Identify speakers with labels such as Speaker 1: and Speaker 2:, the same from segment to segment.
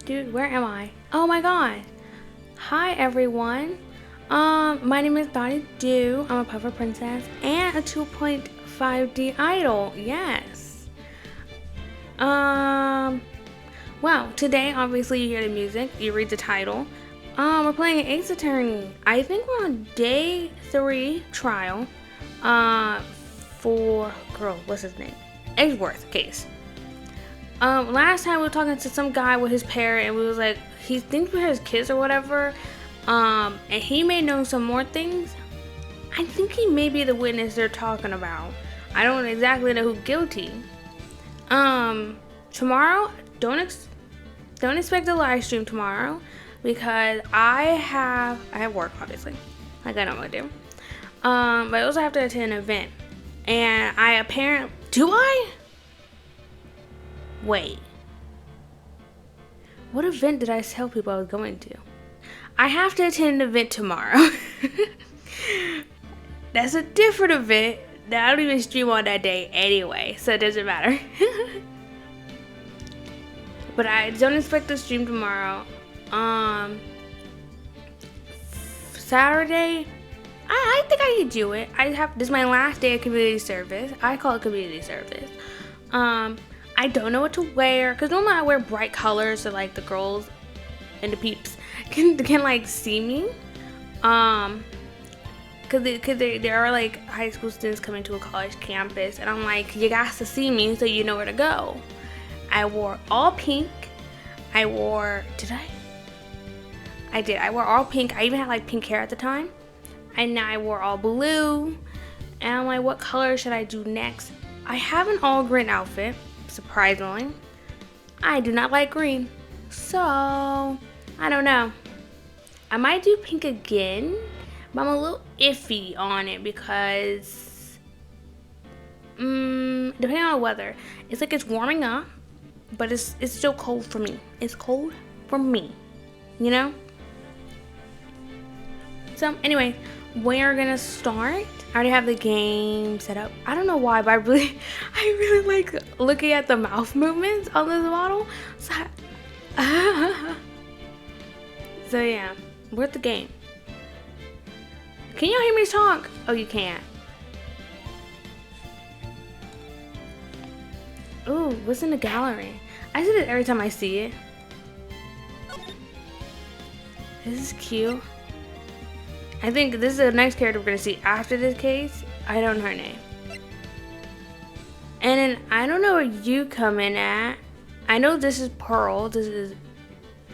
Speaker 1: Dude, where am I? Oh my god. Hi everyone. My name is Donnie Dew. I'm a Puffer Princess and a 2.5D idol. Yes. Well, today obviously you hear the music, you read the title. We're playing an Ace Attorney. I think we're on day 3 trial. For what's his name? Edgeworth case. Last time we were talking to some guy with his parent, and we was like, he thinks we're his kids or whatever. And he may know some more things. I think he may be the witness they're talking about. I don't exactly know who's guilty. Tomorrow, don't expect a live stream tomorrow because I have work, obviously, like I normally do. But I also have to attend an event, and do I? Wait. What event did I tell people I was going to? I have to attend an event tomorrow. That's a different event that I don't even stream on that day anyway, so it doesn't matter. But I don't expect to stream tomorrow. Saturday, I think I can do it. This is my last day of community service. I call it community service. I don't know what to wear because normally I wear bright colors so like the girls and the peeps can like see me. Cause there are like high school students coming to a college campus, and I'm like, you got to see me so you know where to go. I wore all pink. I wore all pink. I even had like pink hair at the time, and now I wore all blue. And I'm like, what color should I do next? I have an all green outfit. Surprisingly, I do not like green, so I don't know. I might do pink again, but I'm a little iffy on it because depending on the weather, it's like it's warming up, but it's still cold for me. It's cold for me, you know? So anyway, we're gonna start. I already have the game set up. I don't know why, but I really like looking at the mouth movements on this model. So yeah, we're at the game. Can y'all hear me talk? Oh, you can't. Ooh, what's in the gallery? I see this every time I see it. This is cute. I think this is the next character we're gonna see after this case. I don't know her name. And then I don't know where you come in at. I know this is Pearl. This is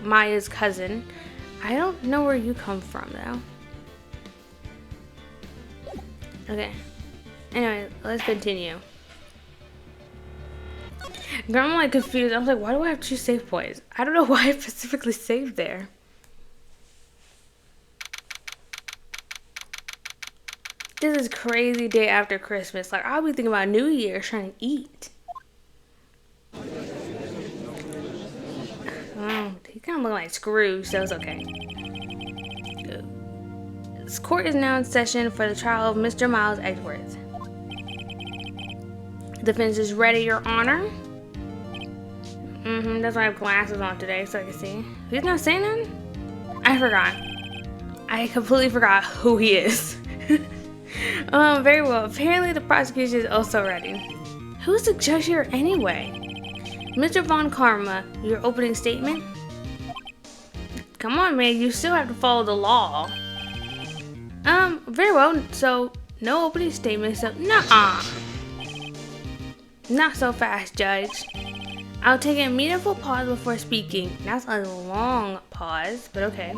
Speaker 1: Maya's cousin. I don't know where you come from though. Okay. Anyway, let's continue. Girl, I'm like confused. I was like, why do I have 2 save points? I don't know why I specifically saved there. This is crazy day after Christmas. Like, I'll be thinking about New Year's trying to eat. Oh, he kind of look like Scrooge, so it's okay. This court is now in session for the trial of Mr. Miles Edgeworth. Defense is ready, Your Honor. That's why I have glasses on today so I can see. He's not saying nothing? I forgot. I completely forgot who he is. Very well. Apparently the prosecution is also ready. Who's the judge here anyway? Mr. Von Karma, your opening statement? Come on, man. You still have to follow the law. Very well. So, no opening statement. So, nuh-uh. Not so fast, Judge. I'll take a meaningful pause before speaking. That's a long pause, but okay.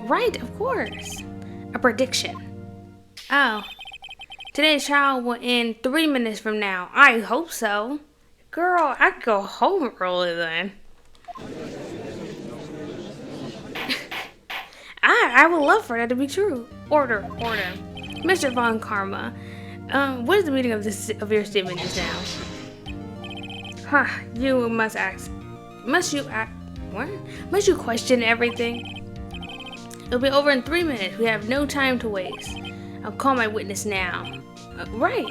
Speaker 1: Right, of course. A prediction. Oh. Today's trial will end 3 minutes from now. I hope so. Girl, I could go home early then. I would love for that to be true. Order. Mr. Von Karma, what is the meaning of your statement just now? You must you question everything? It'll be over in 3 minutes. We have no time to waste. I'll call my witness now. Right.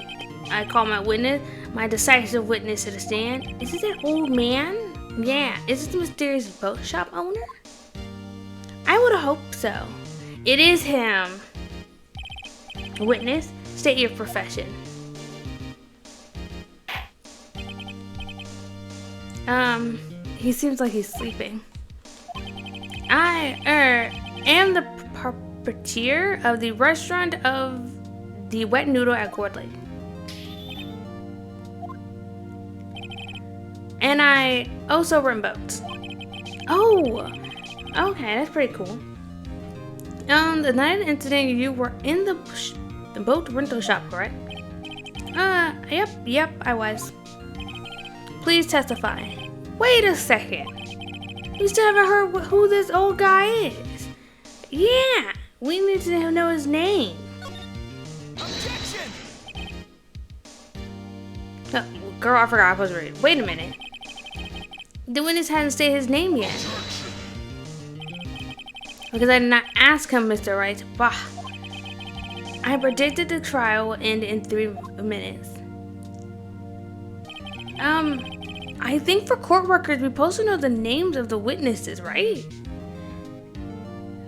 Speaker 1: I call my witness, my decisive witness to the stand. Is it that old man? Yeah, is this the mysterious boat shop owner? I would hope so. It is him. Witness, state your profession. He seems like he's sleeping. I am the proprietor of the restaurant of the Wet Noodle at Gourd Lake. And I also rent boats. Oh, okay, that's pretty cool. The night of the incident, you were in the boat rental shop, correct? Yep, I was. Please testify. Wait a second. You still haven't heard who this old guy is? Yeah, we need to know his name.
Speaker 2: Objection!
Speaker 1: Oh, girl, I forgot I was ready. Wait a minute. The witness hasn't stated his name yet. Because I did not ask him, Mr. Wright. Bah. I predicted the trial will end in 3 minutes. I think for court records, we're supposed to know the names of the witnesses, right?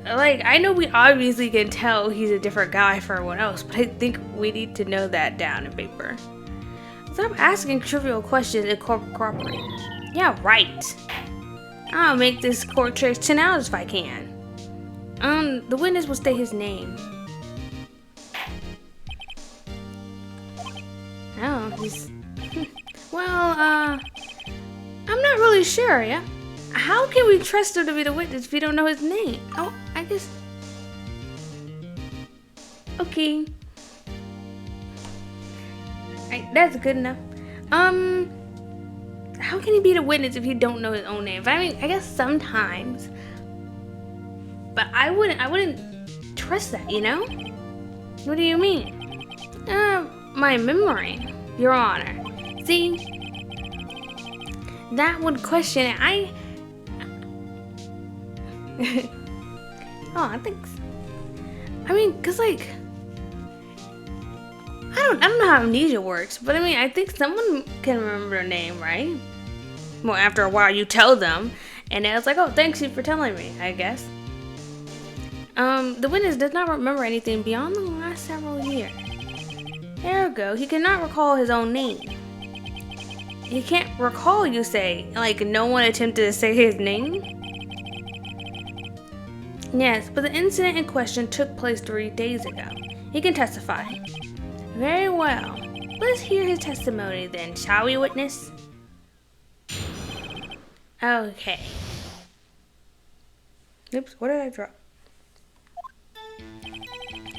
Speaker 1: Like, I know we obviously can tell he's a different guy for everyone else, but I think we need to know that down in paper. Stop asking trivial questions and cooperate. Yeah, right. I'll make this court trick 10 hours if I can. The witness will state his name. Oh, he's... Well, I'm not really sure, yeah? How can we trust him to be the witness if we don't know his name? Oh, I guess... Okay. Right, that's good enough. How can he be the witness if he don't know his own name? I mean, I guess sometimes. But I wouldn't trust that, you know? What do you mean? My memory, Your Honor. See? That would question it. Oh, thanks. I mean, cause like, I don't know how amnesia works, but I mean, I think someone can remember a name, right? Well, after a while, you tell them, and then it's like, oh, thanks you for telling me, I guess. The witness does not remember anything beyond the last several years. Ergo, he cannot recall his own name. He can't recall, you say, like no one attempted to say his name? Yes, but the incident in question took place 3 days ago. He can testify. Very well. Let's hear his testimony then, shall we, witness? Okay. Oops, what did I drop?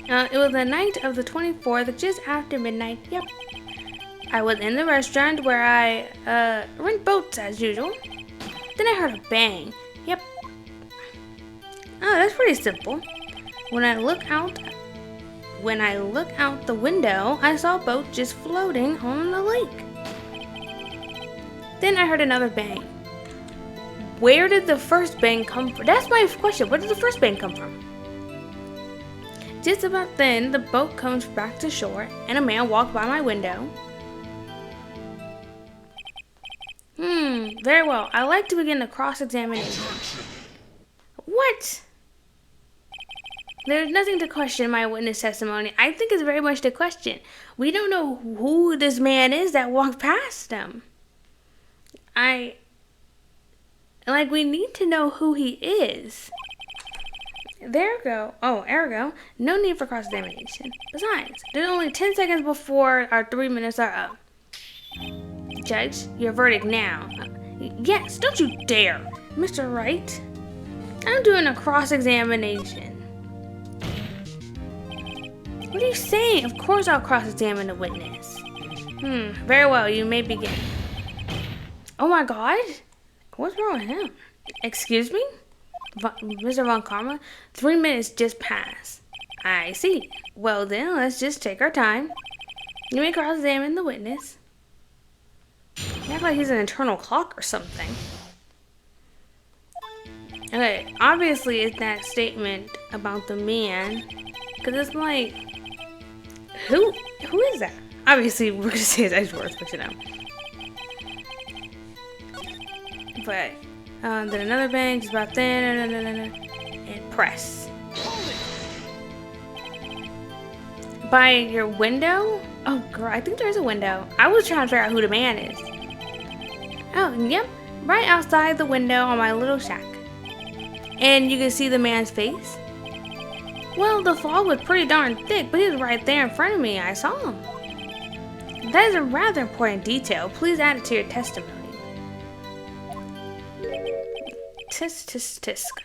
Speaker 1: It was the night of the 24th, just after midnight. Yep. I was in the restaurant where I rent boats as usual. Then I heard a bang. Yep. Oh, that's pretty simple. When I look out the window, I saw a boat just floating on the lake. Then I heard another bang. Where did the first bang come from? That's my question. Where did the first bang come from? Just about then, the boat comes back to shore, and a man walked by my window. Very well. I'd like to begin the cross-examination. What? There's nothing to question my witness testimony. I think it's very much to question. We don't know who this man is that walked past him. We need to know who he is. Ergo, no need for cross-examination. Besides, there's only 10 seconds before our 3 minutes are up. Judge, your verdict now. Yes, don't you dare. Mr. Wright, I'm doing a cross-examination. What are you saying? Of course I'll cross-examine the witness. Very well, you may begin. Oh my god? What's wrong with him? Excuse me? Mr. Von Karma, 3 minutes just passed. I see. Well then, let's just take our time. You may cross-examine the witness. You act like he's an internal clock or something. Okay, obviously it's that statement about the man. Because it's like, who is that? Obviously, we're going to say his ex-words, but you know. But then another bang, just about there, and press. By your window? Oh, girl, I think there's a window. I was trying to figure out who the man is. Oh, yep, right outside the window on my little shack. And you can see the man's face. Well, the fog was pretty darn thick, but he was right there in front of me. I saw him. That is a rather important detail. Please add it to your testimony. Tisk, tisk, tisk.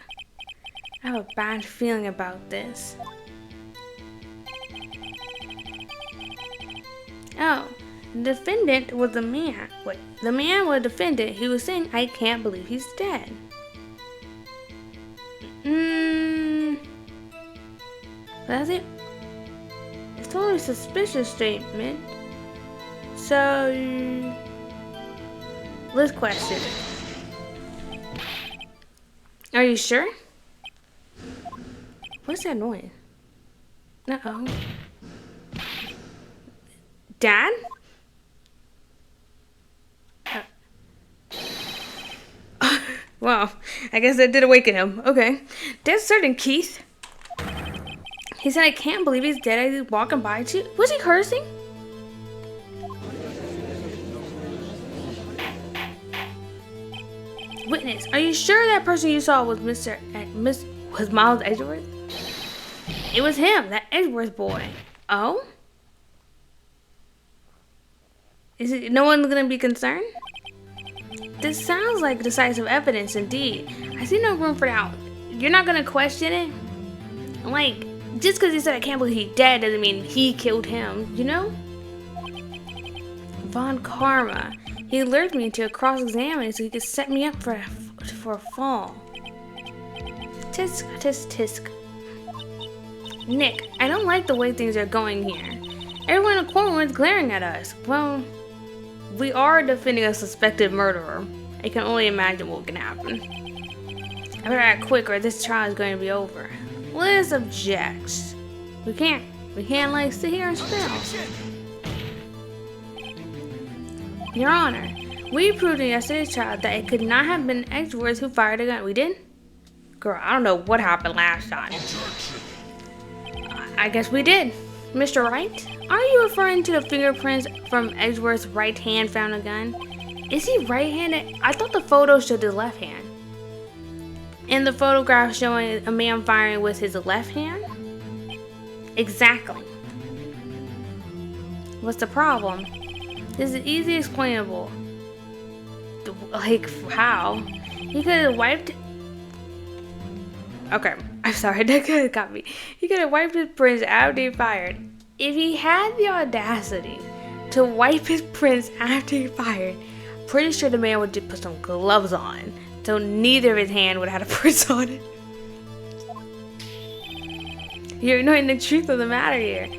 Speaker 1: I have a bad feeling about this. Oh, the defendant was the man. Wait, the man was the defendant. He was saying, I can't believe he's dead. That's it. It's totally a suspicious statement. So, let's question it. Are you sure? What's that noise? Uh-oh. Dad? Well, I guess that did awaken him. Okay. Dead certain, Keith. He said, I can't believe he's dead as he's walking by too. Was he cursing? Witness, are you sure that person you saw was was Miles Edgeworth? It was him, that Edgeworth boy. Oh? Is it no one's gonna be concerned? This sounds like decisive evidence indeed. I see no room for doubt. You're not gonna question it? Like, just because he said I can't believe he's dead doesn't mean he killed him, you know? Von Karma. He lured me into a cross-examining so he could set me up for a fall. Tisk, tisk, tisk. Nick, I don't like the way things are going here. Everyone in the courtroom is glaring at us. Well, we are defending a suspected murderer. I can only imagine what can happen. I better act quick or this trial is going to be over. Liz objects. We can't like sit here and spell. Your Honor, we proved in yesterday's trial that it could not have been Edgeworth who fired a gun. We did? Girl, I don't know what happened last time. I guess we did. Mr. Wright, are you referring to the fingerprints from Edgeworth's right hand found a gun? Is he right-handed? I thought the photo showed his left hand. And the photograph showing a man firing with his left hand? Exactly. What's the problem? This is easily explainable. Like, how? He could have wiped... Okay, I'm sorry, that could have got me. He could have wiped his prints after he fired. If he had the audacity to wipe his prints after he fired, pretty sure the man would just put some gloves on, so neither of his hand would have had a print on it. You're ignoring the truth of the matter here.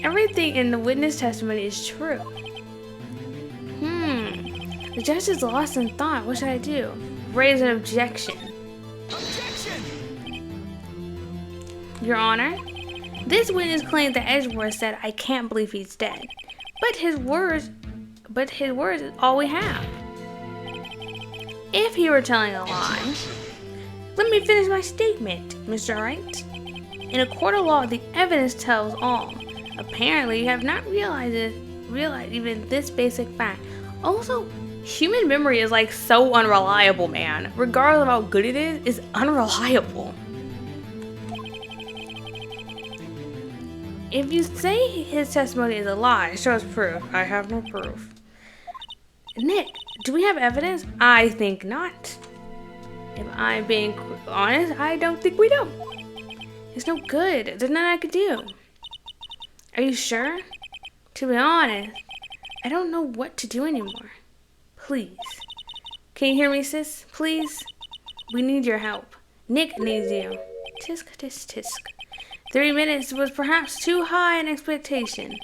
Speaker 1: Everything in the witness testimony is true. The judge is lost in thought. What should I do? Raise an objection.
Speaker 2: Objection!
Speaker 1: Your Honor, this witness claimed that Edgeworth said, I can't believe he's dead. But his words is all we have. If he were telling a lie, let me finish my statement, Mr. Wright. In a court of law, the evidence tells all. Apparently, you have not realized even this basic fact. Also, human memory is like so unreliable, man. Regardless of how good it is, it's unreliable. If you say his testimony is a lie, show us proof. I have no proof. Nick, do we have evidence? I think not. If I'm being honest, I don't think we do. It's no good. There's nothing I could do. Are you sure? To be honest, I don't know what to do anymore. Please. Can you hear me, sis? Please? We need your help. Nick needs you. Tisk, tisk, tisk. 3 minutes was perhaps too high an expectation.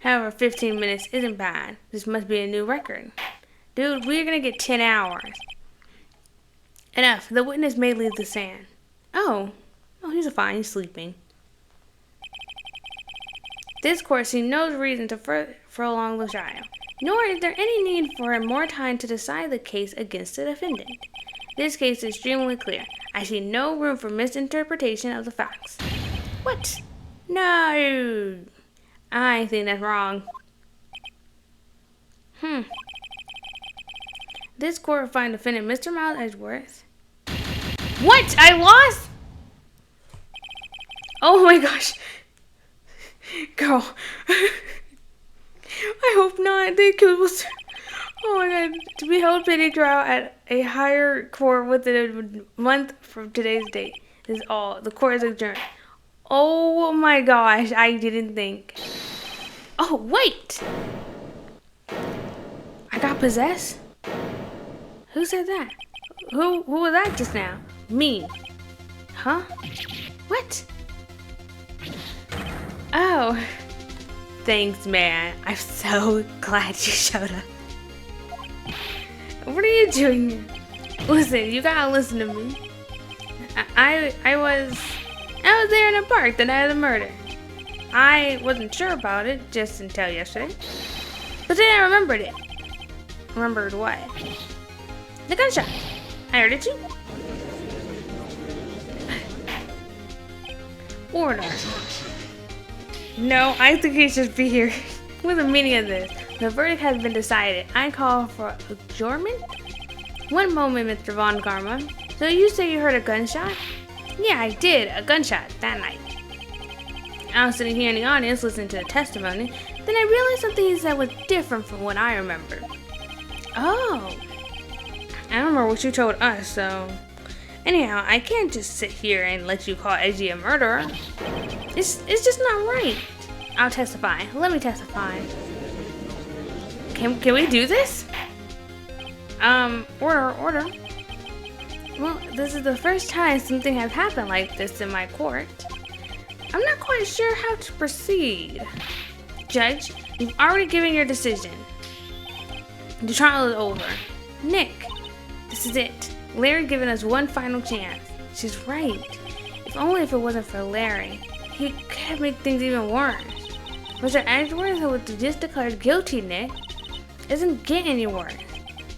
Speaker 1: However, 15 minutes isn't bad. This must be a new record. Dude, we're gonna get 10 hours. Enough. The witness may leave the stand. Oh, he's fine. He's sleeping. This court sees no reason to prolong the trial. nor is there any need for more time to decide the case against the defendant. This case is extremely clear. I see no room for misinterpretation of the facts. What? No! I think that's wrong. This court will find defendant Mr. Miles Edgeworth. What? I lost? Oh my gosh. Girl. I hope not. They killed us. Oh my god. To be held pending trial at a higher court within a month from today's date. This is all. The court is adjourned. Oh my gosh. I didn't think. Oh, wait. I got possessed? Who said that? Who was that just now? Me. Huh? What? Oh. Thanks, man. I'm so glad you showed up. What are you doing here? Listen, you gotta listen to me. I was there in the park the night of the murder. I wasn't sure about it just until yesterday. But then I remembered it. Remembered what? The gunshot. I heard it too. Order. No, I think he should be here. What's the meaning of this? The verdict has been decided. I call for adjournment? One moment, Mr. Von Karma. So you say you heard a gunshot? Yeah, I did. A gunshot that night. I was sitting here in the audience listening to the testimony. Then I realized something he said was different from what I remembered. Oh. I don't remember what you told us, so... Anyhow, I can't just sit here and let you call Edgy a murderer. It's just not right. I'll testify. Let me testify. Can we do this? Order. Well, this is the first time something has happened like this in my court. I'm not quite sure how to proceed. Judge, you've already given your decision. The trial is over. Nick, this is it. Larry giving us one final chance. She's right. If only if it wasn't for Larry, he could have made things even worse. Mr. Edgeworth, who was just declared guilty, Nick, isn't getting any worse.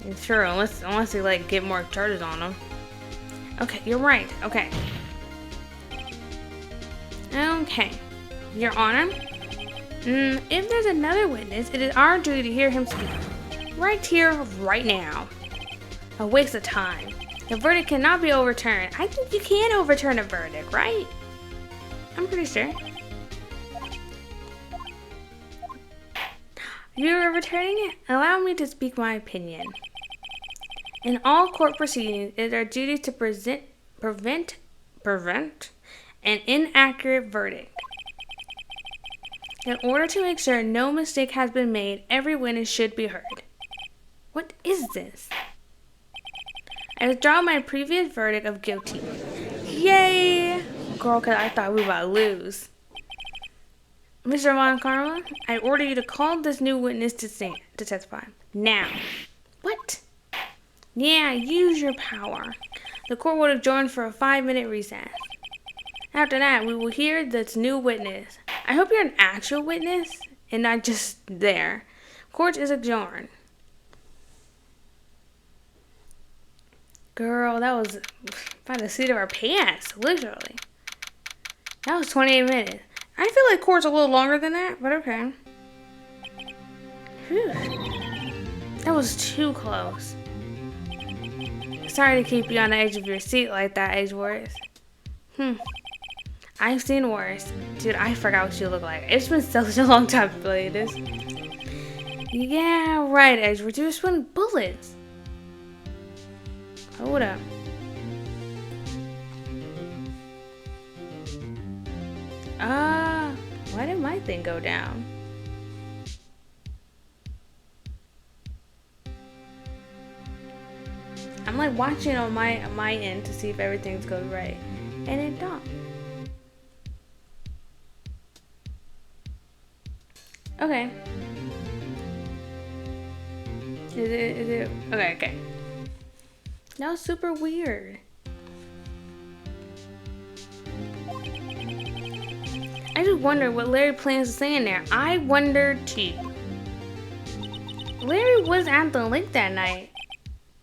Speaker 1: It's true, unless they like get more charges on him. Okay, you're right. Okay. Okay. Your Honor, if there's another witness, it is our duty to hear him speak. Right here, right now. A waste of time. The verdict cannot be overturned. I think you can overturn a verdict, right? I'm pretty sure. You're overturning it? Allow me to speak my opinion. In all court proceedings, it is our duty to prevent an inaccurate verdict. In order to make sure no mistake has been made, every witness should be heard. What is this? I withdraw my previous verdict of guilty. Yay! Girl, cause I thought we were about to lose. Mr. Von Karma, I order you to call this new witness to testify. Now. What? Yeah, use your power. The court will adjourn for a 5-minute recess. After that, we will hear this new witness. I hope you're an actual witness and not just there. Court is adjourned. Girl, that was by the seat of our pants, literally. That was 28 minutes. I feel like court's a little longer than that, but okay. Whew. That was too close. Sorry to keep you on the edge of your seat like that, Edgeworth. I've seen worse. Dude, I forgot what you look like. It's been such a long time to play this. Yeah, right, Edgeworth. You're swinging bullets. Hold up. Why did my thing go down? I'm like watching on my end to see if everything's going right, and it don't. Okay. Is it? Okay. That was super weird. I just wonder what Larry plans to say in there. I wonder too. Larry was at the lake that night.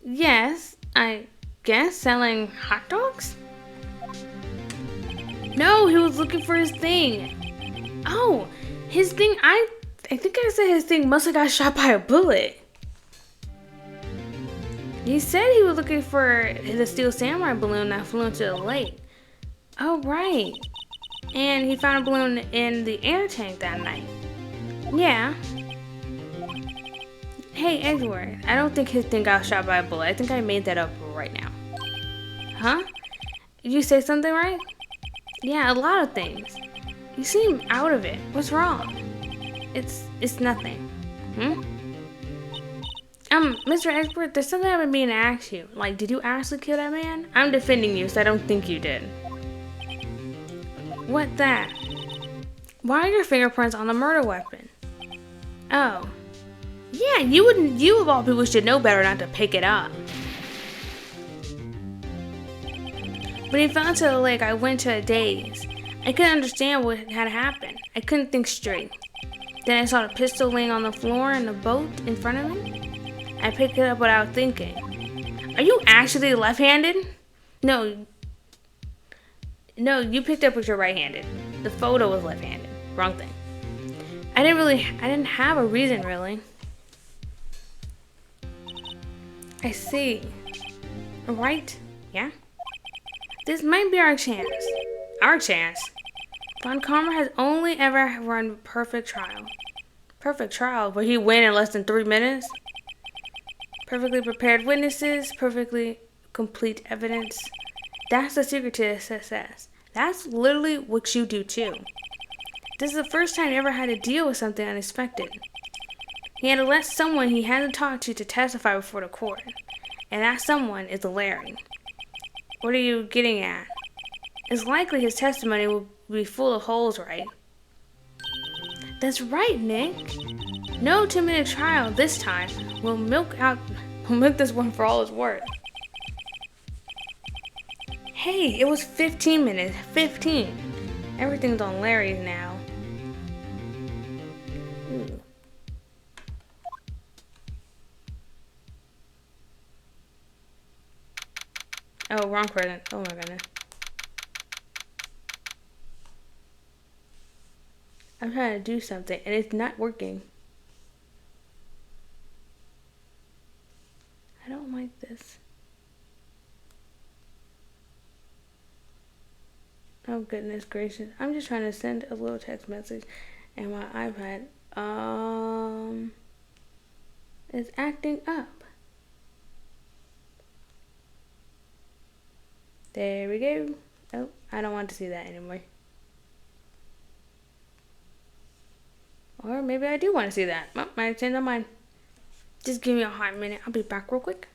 Speaker 1: Yes, I guess selling hot dogs? No, he was looking for his thing. Oh, his thing, I think I said his thing must have got shot by a bullet. He said he was looking for the Steel Samurai balloon that flew into the lake. Oh, right. And he found a balloon in the air tank that night. Yeah. Hey, Edward, I don't think his thing got shot by a bullet. I think I made that up right now. Huh? You say something right? Yeah, a lot of things. You seem out of it. What's wrong? It's nothing. Mr. Edward, there's something I've been meaning to ask you. Like, did you actually kill that man? I'm defending you, so I don't think you did. What that? Why are your fingerprints on the murder weapon? Oh. Yeah, you of all people should know better not to pick it up. When he fell into the lake, I went to a daze. I couldn't understand what had happened. I couldn't think straight. Then I saw the pistol laying on the floor in the boat in front of me. I picked it up without thinking. Are you actually left-handed? No, you picked up with your right-handed. The photo was left-handed. Wrong thing. I didn't have a reason really. I see. Right? Yeah? This might be our chance. Our chance? Von Karma has only ever run perfect trial. Perfect trial? Will he win in less than 3 minutes? Perfectly prepared witnesses, perfectly complete evidence. That's the secret to success. That's literally what you do too. This is the first time he ever had to deal with something unexpected. He had to let someone he hadn't talked to testify before the court. And that someone is Larry. What are you getting at? It's likely his testimony will be full of holes, right? That's right, Nick. No 2-minute trial this time. We'll milk this one for all it's worth. Hey, it was 15 minutes. 15. Everything's on Larry's now. Ooh. Oh, wrong present. Oh my goodness. I'm trying to do something and it's not working. I don't like this. Oh goodness gracious. I'm just trying to send a little text message and my iPad is acting up. There we go. Oh, I don't want to see that anymore. Or maybe I do want to see that. Oh, might have changed my mind. Just give me a hot minute. I'll be back real quick.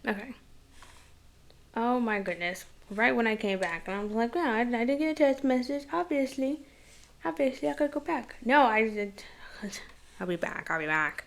Speaker 1: Okay. Oh my goodness. Right when I came back, and I was like, yeah, I did get a text message. Obviously, I could go back. No, I did. I'll be back. I'll be back.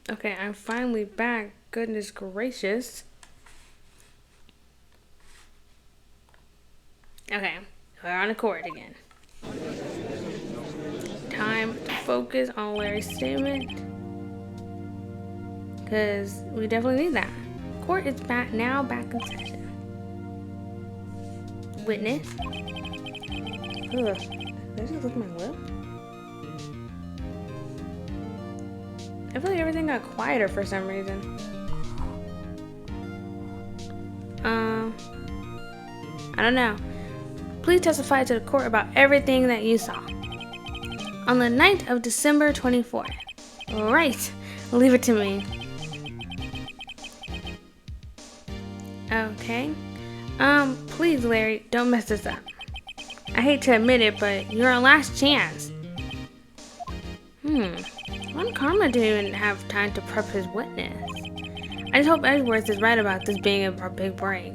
Speaker 1: Okay, I'm finally back. Goodness gracious. Okay, we're on the court again. Time to focus on Larry's statement. Because we definitely need that. Court is back in session. Witness. Ugh. Did I just lick my lip? I feel like everything got quieter for some reason. I don't know. Please testify to the court about everything that you saw. On the night of December 24th. Right. Leave it to me. Okay. Please, Larry, don't mess this up. I hate to admit it, but you're our last chance. One Karma didn't even have time to prep his witness. I just hope Edgeworth is right about this being our big break.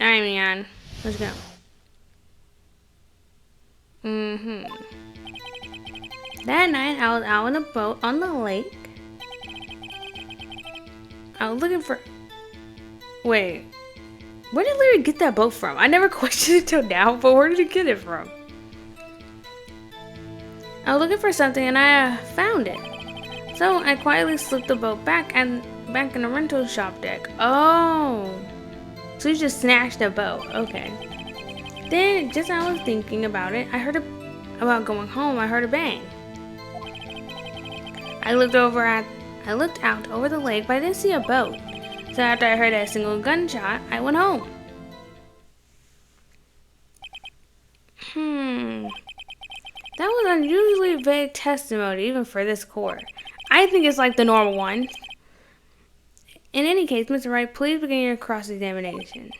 Speaker 1: Alright, man. Let's go. That night, I was out on a boat on the lake. I was looking for... Wait. Where did Larry get that boat from? I never questioned it till now, but where did he get it from? I was looking for something and I found it. So I quietly slipped the boat back in the rental shop deck. Oh. So you just snatched a boat. Okay. Then, just as I was thinking about it, about going home, I heard a bang. I looked out over the lake, but I didn't see a boat. So after I heard a single gunshot, I went home. That was unusually vague testimony, even for this court. I think it's like the normal one. In any case, Mr. Wright, please begin your cross-examination.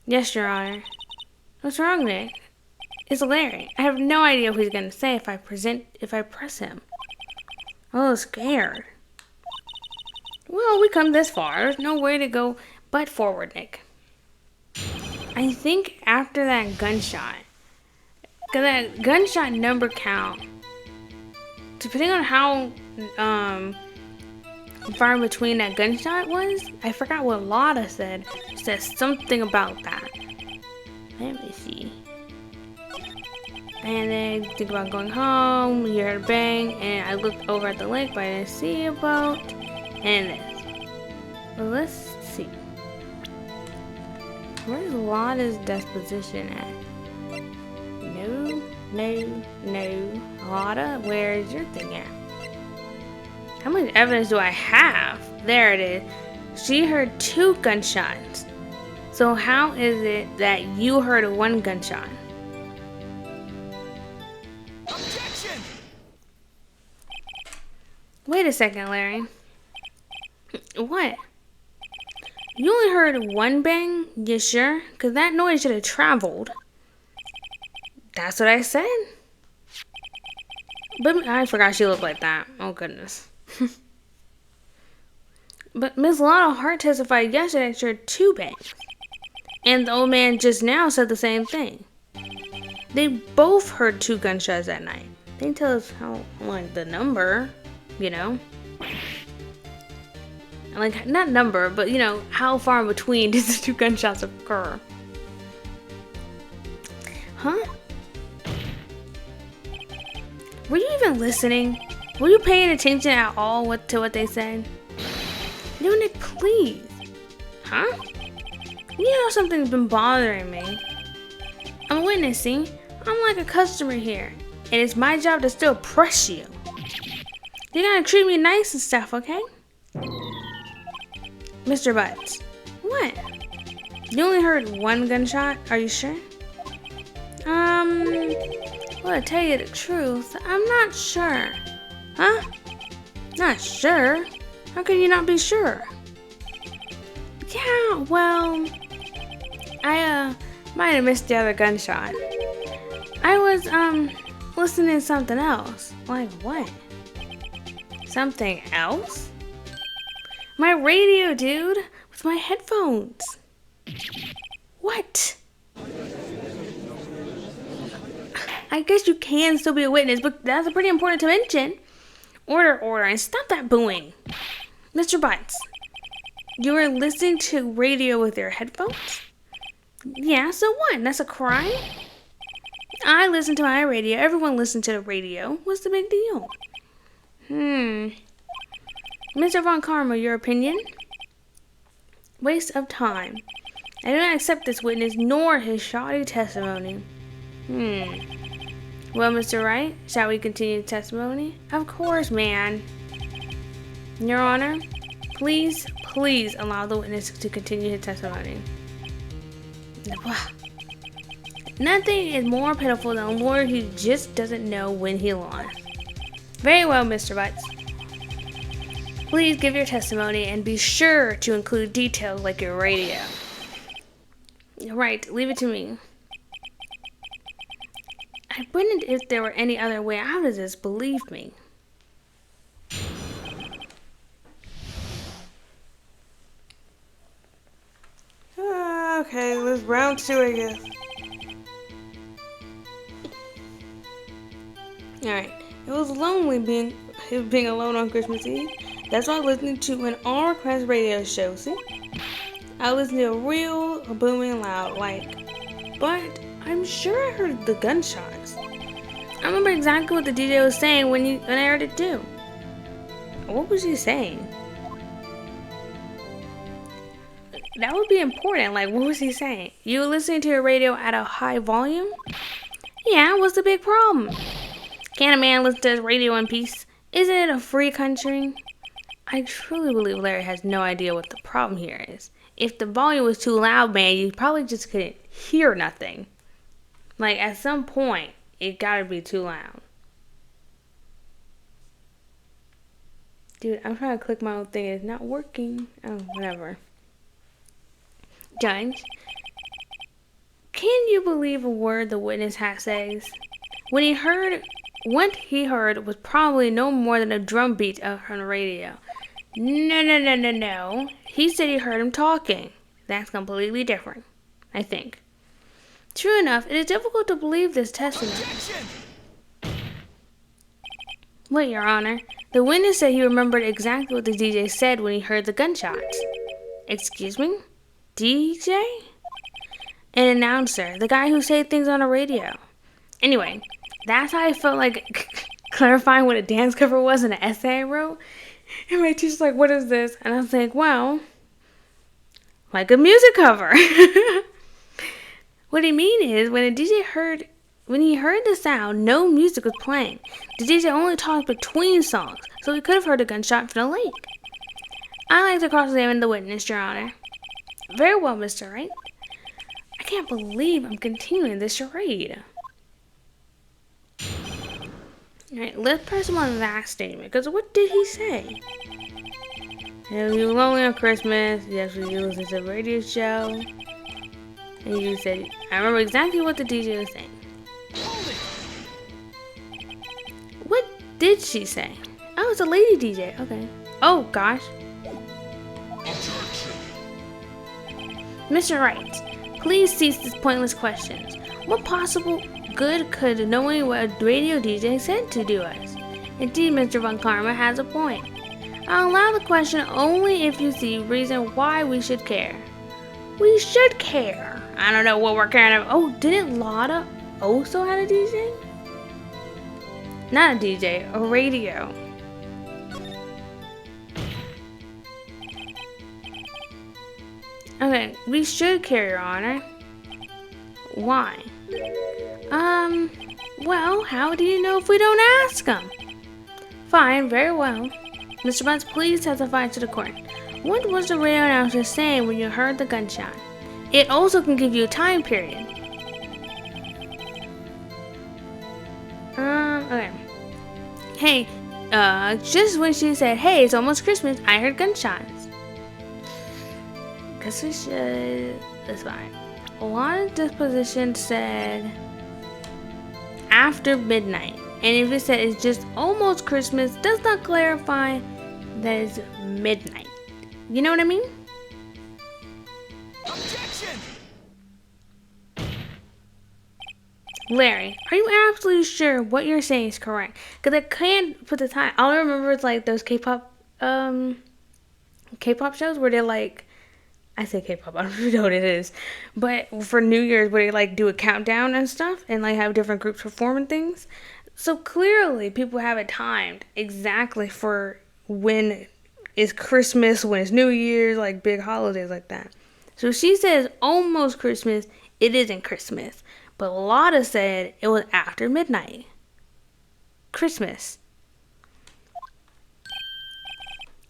Speaker 1: Yes, Your Honor. What's wrong, Nick? It's Larry. I have no idea what he's going to say if I press him. Oh, scared. Well, we come this far. There's no way to go but forward, Nick. I I think after that gunshot, because that gunshot number count, depending on how far in between that gunshot was, I forgot what Lotta said. It says something about that. Let me see. And then think about going home, you heard a bang, and I looked over at the lake, but I didn't see a boat. And this. Well, let's see. Where's Lotta's disposition at? No. Lotta, where's your thing at? How much evidence do I have? There it is. She heard 2 gunshots. So how is it that you heard 1 gunshot?
Speaker 2: Objection!
Speaker 1: Wait a second, Larry. What? You only heard 1 bang? You sure? Because that noise should have traveled. That's what I said. But I forgot she looked like that. Oh, goodness. But Miss Lotta Hart testified yesterday that she heard 2 bangs. And the old man just now said the same thing. They both heard 2 gunshots that night. They didn't tell us how, like, the number, you know. Like, not number, but, you know, how far in between did the 2 gunshots occur? Huh? Were you even listening? Were you paying attention at all to what they said? Nick, please. Huh? You know something's been bothering me. I'm witnessing. I'm like a customer here. And it's my job to still press you. You gotta treat me nice and stuff, okay? Mr. Butts. What? You only heard 1 gunshot? Are you sure? Well, to tell you the truth, I'm not sure. Huh? Not sure? How can you not be sure? Yeah, well, I might have missed the other gunshot. I was listening to something else. Like what? Something else? My radio, dude, with my headphones. What? I guess you can still be a witness, but that's pretty important to mention. Order, and stop that booing. Mr. Butts, you were listening to radio with your headphones? Yeah, so what? That's a crime? I listen to my radio. Everyone listens to the radio. What's the big deal? Mr. Von Karma, your opinion? Waste of time. I do not accept this witness nor his shoddy testimony. Well, Mr. Wright, shall we continue the testimony? Of course, man. Your Honor, please allow the witness to continue his testimony. Nothing is more pitiful than a lawyer who just doesn't know when he lost. Very well, Mr. Butts. Please give your testimony and be sure to include details like your radio. Right, leave it to me. I wondered if there were any other way out of this, believe me. Okay, let's round 2, I guess. Alright, it was lonely being alone on Christmas Eve. That's why I was listening to an all-request radio show, see? I listened to a real booming loud, but I'm sure I heard the gunshots. I remember exactly what the DJ was saying when I heard it too. What was he saying? That would be important. Like, what was he saying? You were listening to your radio at a high volume? Yeah, what's the big problem? Can't a man listen to his radio in peace? Isn't it a free country? I truly believe Larry has no idea what the problem here is. If the volume was too loud, man, you probably just couldn't hear nothing. Like, at some point, it gotta be too loud. Dude, I'm trying to click my own thing. It's not working. Oh, whatever. Judge, can you believe a word the witness says? What he heard was probably no more than a drum beat on the radio. No. He said he heard him talking. That's completely different, I think. True enough, it is difficult to believe this testimony.
Speaker 2: Objection!
Speaker 1: Wait, Your Honor. The witness said he remembered exactly what the DJ said when he heard the gunshots. Excuse me? DJ? An announcer, the guy who said things on the radio. Anyway, that's how I felt like clarifying what a dance cover was in an essay I wrote. And my teacher's like, what is this? And I was like, well, like a music cover. What I mean is, when he heard the sound, no music was playing. The DJ only talked between songs, so he could have heard a gunshot from the lake. I like to cross-examine the witness, Your Honor. Very well, Mr. Wright. I can't believe I'm continuing this charade. Alright, let's press him on that statement, because what did he say? You were lonely on Christmas, you actually listened to a radio show, and you said, I remember exactly what the DJ was saying.
Speaker 2: Hold it!
Speaker 1: What did she say? Oh, it's a lady DJ, okay. Oh, gosh.
Speaker 2: Objection!
Speaker 1: Mr. Wright, please cease these pointless questions. What possible good could knowing what a radio DJ said to do us? Indeed, Mr. Von Karma has a point. I'll allow the question only if you see reason why we should care. We should care. I don't know what we're caring about. Oh, didn't Lotta also have a DJ? Not a DJ, a radio. Okay, we should care, Your Honor. Why? Well, how do you know if we don't ask him? Fine, very well. Mr. Bunce, please testify to the court. What was the radio announcer saying when you heard the gunshot? It also can give you a time period. Okay. Hey, just when she said, hey, it's almost Christmas, I heard gunshots. Guess we should, that's fine. A lot of disposition said after midnight. And if it said it's just almost Christmas, does not clarify that it's midnight. You know what I mean?
Speaker 2: Objection!
Speaker 1: Larry, are you absolutely sure what you're saying is correct? Because I can't put the time. All I remember is like those K-pop shows where they're like, I say K-pop, I don't really know what it is. But for New Year's where they like do a countdown and stuff and like have different groups performing things. So clearly people have it timed exactly for when it's Christmas, when it's New Year's, like big holidays like that. So she says almost Christmas, it isn't Christmas. But Lotta said it was after midnight. Christmas.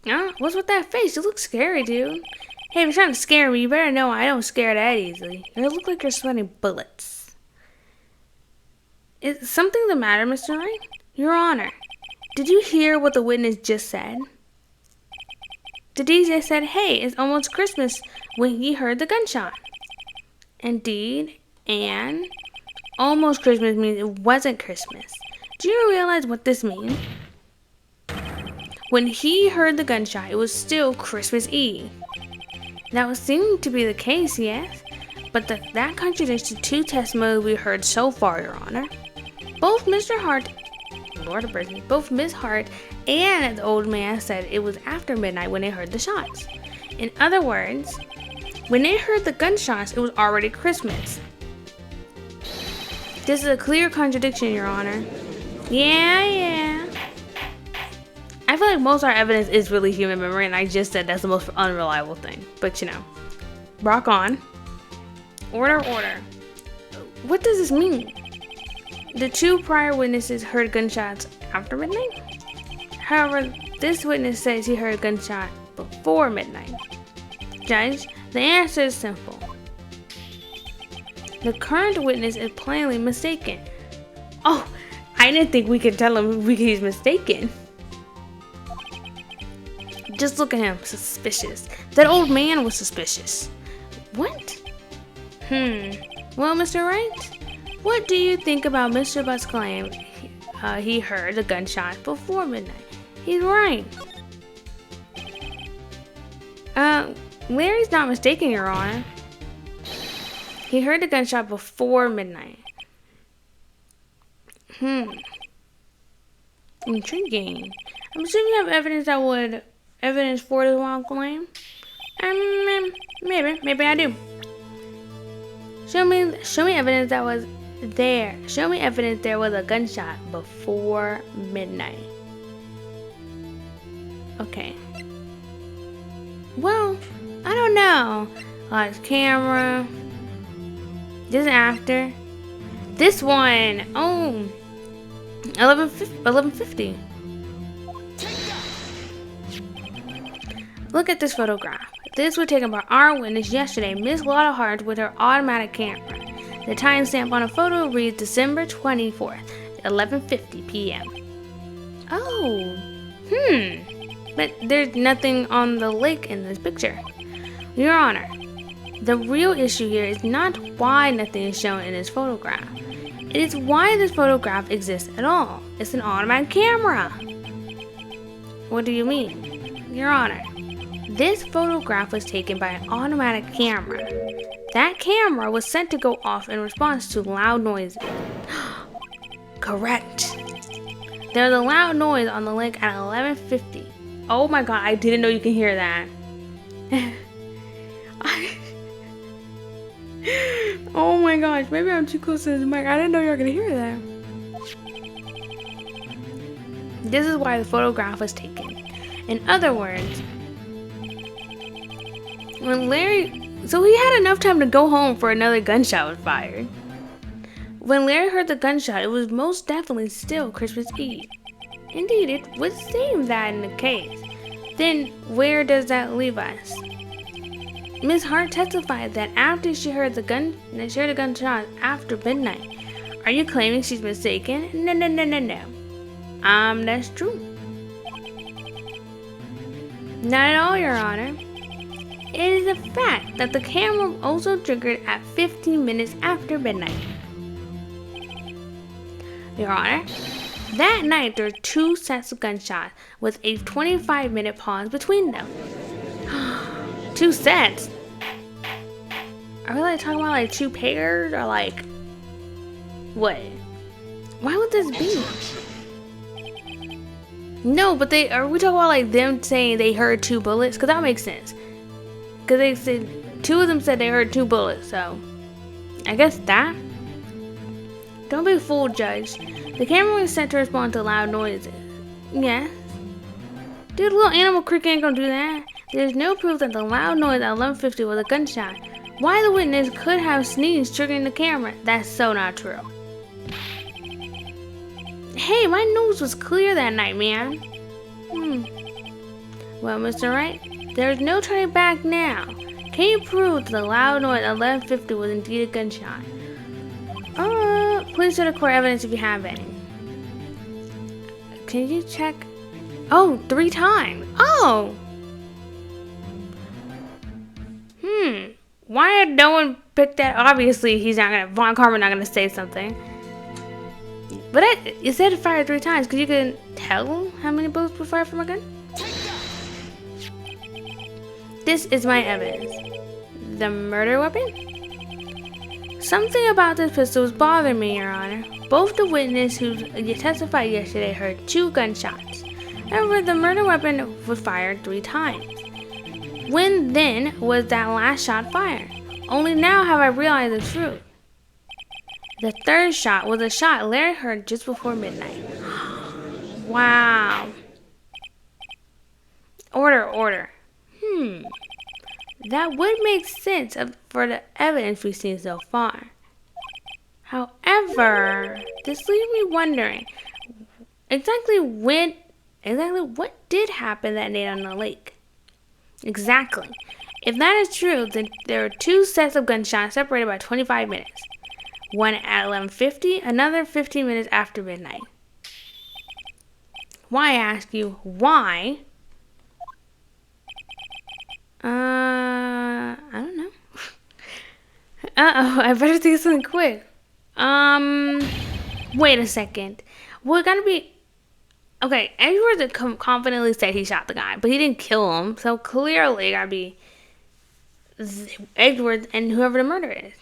Speaker 1: What's with that face? You look scary, dude. Hey, if you're trying to scare me, you better know I don't scare that easily. You look like you're sweating bullets. Is something the matter, Mr. Wright? Your Honor, did you hear what the witness just said? The DJ said, hey, it's almost Christmas when he heard the gunshot. Indeed, and almost Christmas means it wasn't Christmas. Do you realize what this means? When he heard the gunshot, it was still Christmas Eve. That would seem to be the case, yes, but that contradicts the two testimonies we heard so far, Your Honor. Both Mr. Hart, Lord of mercy, both Miss Hart and the old man said it was after midnight when they heard the shots. In other words, when they heard the gunshots, it was already Christmas. This is a clear contradiction, Your Honor. Yeah. I feel like most of our evidence is really human memory, and I just said that's the most unreliable thing. But you know, rock on. Order. What does this mean? The two prior witnesses heard gunshots after midnight. However, this witness says he heard a gunshot before midnight. Judge, the answer is simple. The current witness is plainly mistaken. Oh, I didn't think we could tell him he's mistaken. Just look at him, suspicious. That old man was suspicious. What? Well, Mr. Wright, what do you think about Mr. Butt's claim he heard a gunshot before midnight? He's right. Larry's not mistaken, Your Honor. He heard the gunshot before midnight. Intriguing. I'm assuming you have evidence for this wild claim. Maybe I do. Show me evidence that was there. Show me evidence there was a gunshot before midnight. Okay. Well, I don't know. His camera. This after. This one. Oh. 1150. Look at this photograph. This was taken by our witness yesterday, Miss Lotta Hart, with her automatic camera. The timestamp on a photo reads December 24th, 11:50 p.m. Oh. But there's nothing on the lake in this picture. Your Honor, the real issue here is not why nothing is shown in this photograph. It is why this photograph exists at all. It's an automatic camera. What do you mean? Your Honor, this photograph was taken by an automatic camera. That camera was sent to go off in response to loud noises. Correct. There was a loud noise on the lake at 11:50. Oh my god, I didn't know you can hear that. Oh my gosh, maybe I'm too close to this mic. I didn't know you were gonna hear that. This is why the photograph was taken. In other words, so he had enough time to go home for another gunshot was fired. When Larry heard the gunshot, it was most definitely still Christmas Eve. Indeed, it would seem that in the case. Then where does that leave us? Miss Hart testified that after she heard the gunshot after midnight. Are you claiming she's mistaken? No. That's true. Not at all, Your Honor. It is a fact that the camera also triggered at 15 minutes after midnight. Your Honor, that night there were 2 sets of gunshots with a 25-minute pause between them. 2 sets? Are we like talking about like 2 pairs or like what? Why would this be? No, but are we talking about like them saying they heard 2 bullets? Cause that makes sense. Cause they said 2 of them said they heard 2 bullets, so I guess that. Don't be fooled, Judge. The camera was set to respond to loud noises. Yes. Dude, little animal creek ain't gonna do that. There's no proof that the loud noise at 11:50 was a gunshot. Why the witness could have sneezed triggering the camera, that's so not true. Hey, my nose was clear that night, man. Well, Mr. Wright, there's no turning back now. Can you prove that the loud noise at 11:50 was indeed a gunshot? Please show the court evidence if you have any. Can you check? Oh, 3 times. Oh! Why did no one pick that? Obviously, Von Karma not gonna say something. But it said it fired 3 times, because you can tell how many bullets were fired from a gun? This is my evidence. The murder weapon? Something about this pistol was bothering me, Your Honor. Both the witness who testified yesterday heard 2 gunshots. However, the murder weapon was fired 3 times. When then was that last shot fired? Only now have I realized the truth. The 3rd shot was a shot Larry heard just before midnight. Wow. Order. That would make sense for the evidence we've seen so far. However, this leaves me wondering exactly what did happen that night on the lake. Exactly. If that is true, then there are 2 sets of gunshots separated by 25 minutes. One at 11:50, another 15 minutes after midnight. Why, I ask you, why? I don't know. I better think of something quick. Wait a second. We're gonna be... Okay, Edwards confidently said he shot the guy, but he didn't kill him, so clearly it gotta be Edwards and whoever the murderer is.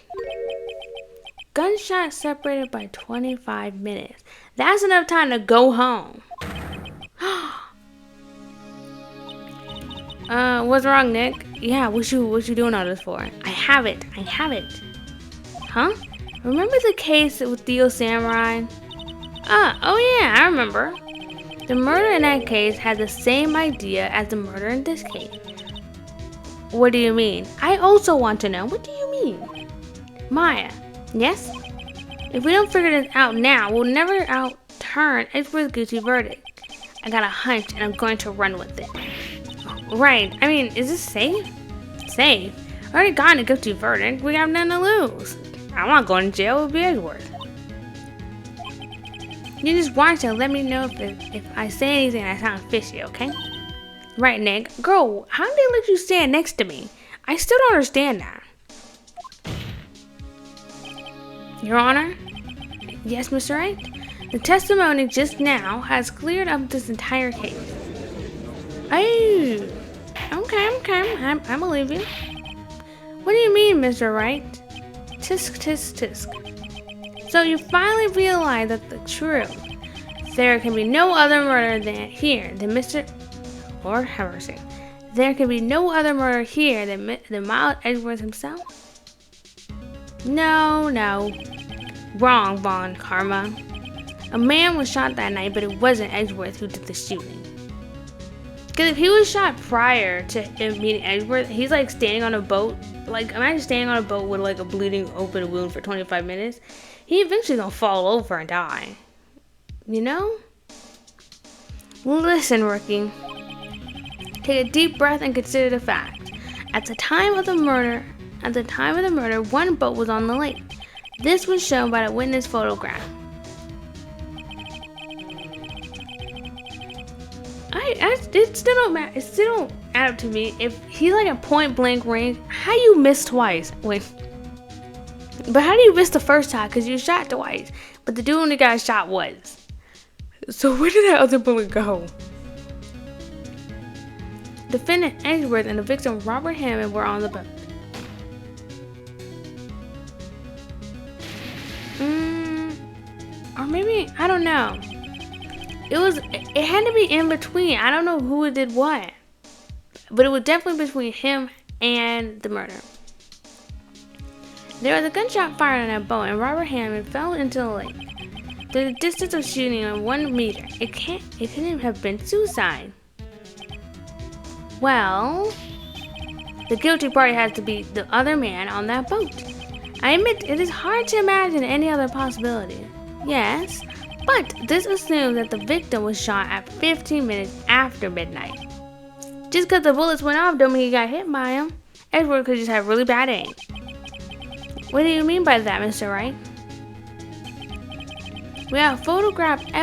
Speaker 1: Gunshot separated by 25 minutes. That's enough time to go home. What's wrong, Nick? Yeah, what you doing all this for? I have it. Huh? Remember the case with Theo Samurai? Oh yeah, I remember. The murder in that case had the same idea as the murder in this case. What do you mean? I also want to know. What do you mean? Maya, yes? If we don't figure this out now, we'll never outturn Edward's guilty verdict. I got a hunch and I'm going to run with it. Right, I mean, is this safe? Safe? I already got a guilty verdict. We have nothing to lose. I'm not going to jail with Edward. You just watch and let me know if I say anything that sounds fishy, okay? Right, Nick. Girl, how did they let you stand next to me? I still don't understand that. Your Honor? Yes, Mr. Wright? The testimony just now has cleared up this entire case. Oh, okay. I believe you. What do you mean, Mr. Wright? Tisk, tisk, tisk. So you finally realize that the truth. There can be no other murder than Mr. Lord have mercy. There can be no other murder here than Miles Edwards himself? No. Wrong, Von Karma. A man was shot that night, but it wasn't Edgeworth who did the shooting. Because if he was shot prior to him meeting Edgeworth, he's like standing on a boat. Like, imagine standing on a boat with like a bleeding open wound for 25 minutes. He eventually gonna fall over and die. You know? Listen, rookie. Take a deep breath and consider the fact. At the time of the murder, one boat was on the lake. This was shown by the witness photograph. It still don't matter. It still don't add up to me. If he's like a point blank range, how you miss twice? Wait. But how do you miss the first time? Because you shot twice. But the dude only got shot once. So where did that other bullet go? Defendant Edgeworth and the victim Robert Hammond were on the boat. Or maybe, I don't know. It had to be in between. I don't know who did what. But it was definitely between him and the murder. There was a gunshot fired on that boat and Robert Hammond fell into the lake. The distance of shooting on 1 meter. It couldn't have been suicide. Well, the guilty party has to be the other man on that boat. I admit it is hard to imagine any other possibility. Yes, but this assumes that the victim was shot at 15 minutes after midnight. Just because the bullets went off don't mean he got hit by him. Edward could just have really bad aim. What do you mean by that, Mr. Wright? We have photographic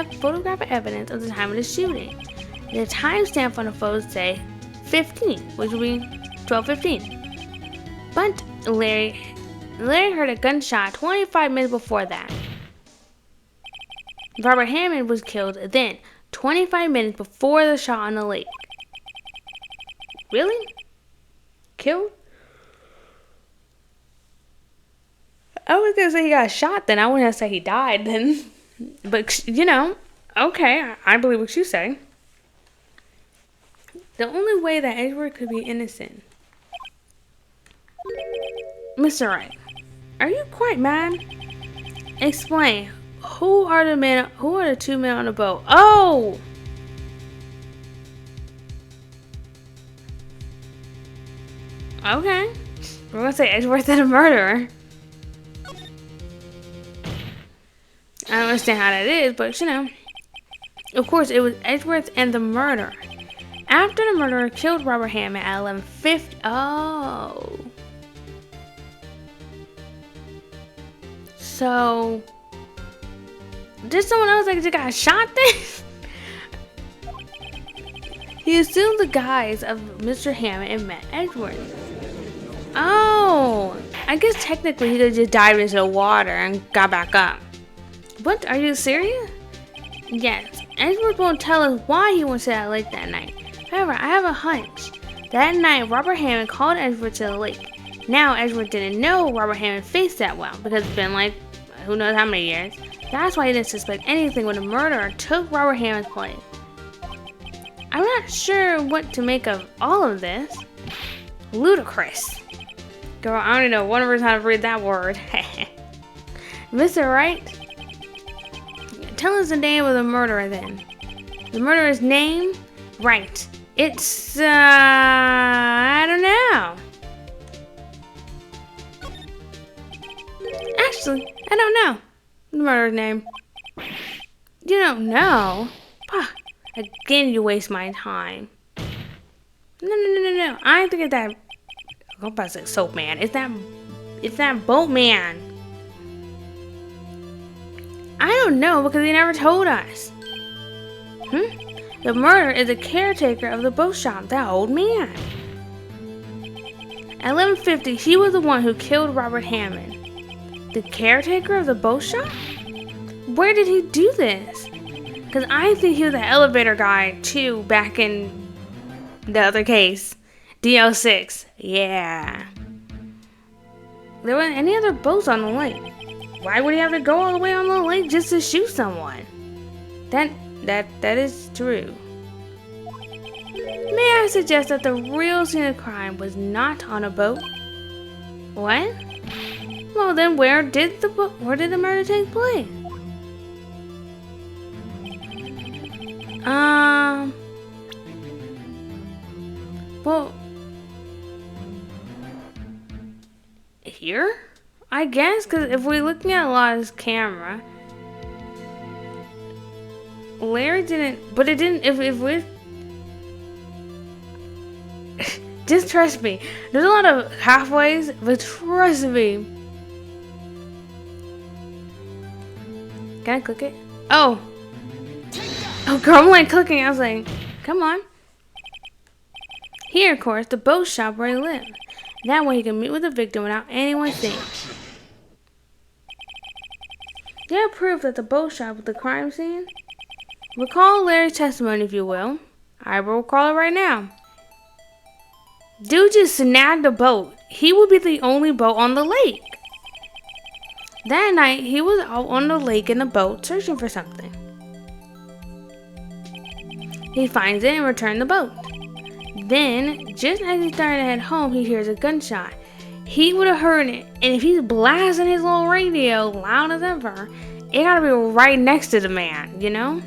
Speaker 1: evidence of the time of the shooting. The timestamp on the photos say 15, which would be 12:15. But Larry heard a gunshot 25 minutes before that. Robert Hammond was killed then, 25 minutes before the shot on the lake. Really? Killed? I was gonna say he got shot then. I wouldn't have to say he died then. But, you know, okay, I believe what you say. The only way that Edward could be innocent. Mr. Wright, are you quite mad? Explain. Who are the 2 men on the boat? Oh! Okay. We're gonna say Edgeworth and a murderer. I don't understand how that is, but you know. Of course, it was Edgeworth and the murderer. After the murderer killed Robert Hammond at 11:50. Oh. So, did someone else that just got shot then? He assumed the guise of Mr. Hammond and met Edgeworth. Oh, I guess technically he could have just dived into the water and got back up. What? Are you serious? Yes. Edgeworth won't tell us why he went to that lake that night. However, I have a hunch. That night, Robert Hammond called Edgeworth to the lake. Now, Edgeworth didn't know Robert Hammond faced that well because it's been like who knows how many years. That's why he didn't suspect anything when the murderer took Robert Hammond's place. I'm not sure what to make of all of this. Ludicrous. Girl, I don't even know one of us how to read that word. Mr. Wright? Tell us the name of the murderer then. The murderer's name? Wright. It's, I don't know. Actually, I don't know the murderer's name. You don't know? Pah, again, you waste my time. No. I think it's that. I'm about to say soap man. It's that boat man. I don't know because he never told us. The murderer is the caretaker of the boat shop, that old man. At 11:50, he was the one who killed Robert Hammond. The caretaker of the boat shop? Where did he do this? Because I think he was the elevator guy too back in the other case. DL6. Yeah. There weren't any other boats on the lake. Why would he have to go all the way on the lake just to shoot someone? That is true. May I suggest that the real scene of crime was not on a boat? What? Well then, where did the murder take place? Well, here? I guess, because if we're looking at Lot's camera, Larry didn't, but it didn't, if we, just trust me, there's a lot of halfways, but trust me. Can I click it? Oh, girl, I'm like clicking, I was like, come on. Here, of course, the boat shop where he lived. That way he can meet with the victim without anyone seeing. Do you have proof that the boat shop was the crime scene? Recall Larry's testimony, if you will. I will recall it right now. Dude just snagged a boat. He would be the only boat on the lake. That night, he was out on the lake in a boat searching for something. He finds it and returns the boat. Then, just as he's starting to head home, he hears a gunshot. He would have heard it, and if he's blasting his little radio loud as ever, it gotta be right next to the man, you know?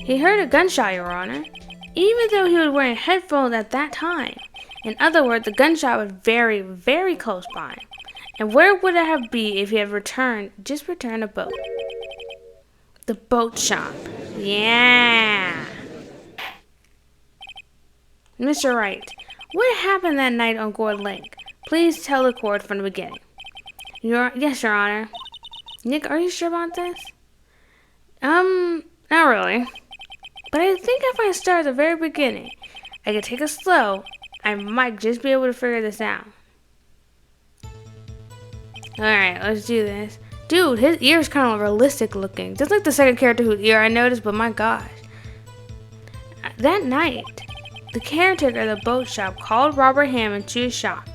Speaker 1: He heard a gunshot, Your Honor, even though he was wearing headphones at that time. In other words, the gunshot was very, very close by. And where would it have been if he had returned a boat? The boat shop. Yeah. Mr. Wright, what happened that night on Gourd Lake? Please tell the court from the beginning. Yes, Your Honor. Nick, are you sure about this? Not really. But I think if I start at the very beginning, I could take it slow, I might just be able to figure this out. Alright, let's do this. Dude, his ear's kind of realistic looking. Just like the second character whose ear I noticed, but my gosh. That night, the caretaker of the boat shop called Robert Hammond to his shop.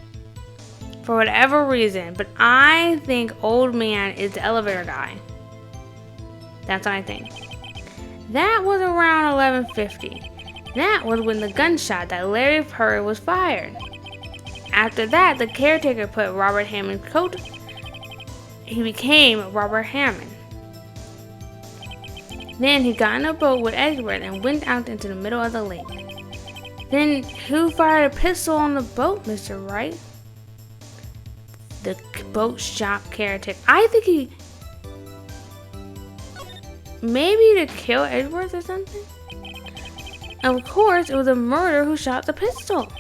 Speaker 1: For whatever reason, but I think old man is the elevator guy. That's what I think. That was around 11:50. That was when the gunshot that Larry heard was fired. After that, the caretaker put Robert Hammond's coat. He became Robert Hammond. Then he got in a boat with Edward and went out into the middle of the lake. Then who fired a pistol on the boat, Mr. Wright? The boat shop caretaker. I think he... Maybe to kill Edwards or something? Of course, it was a murderer who shot the pistol.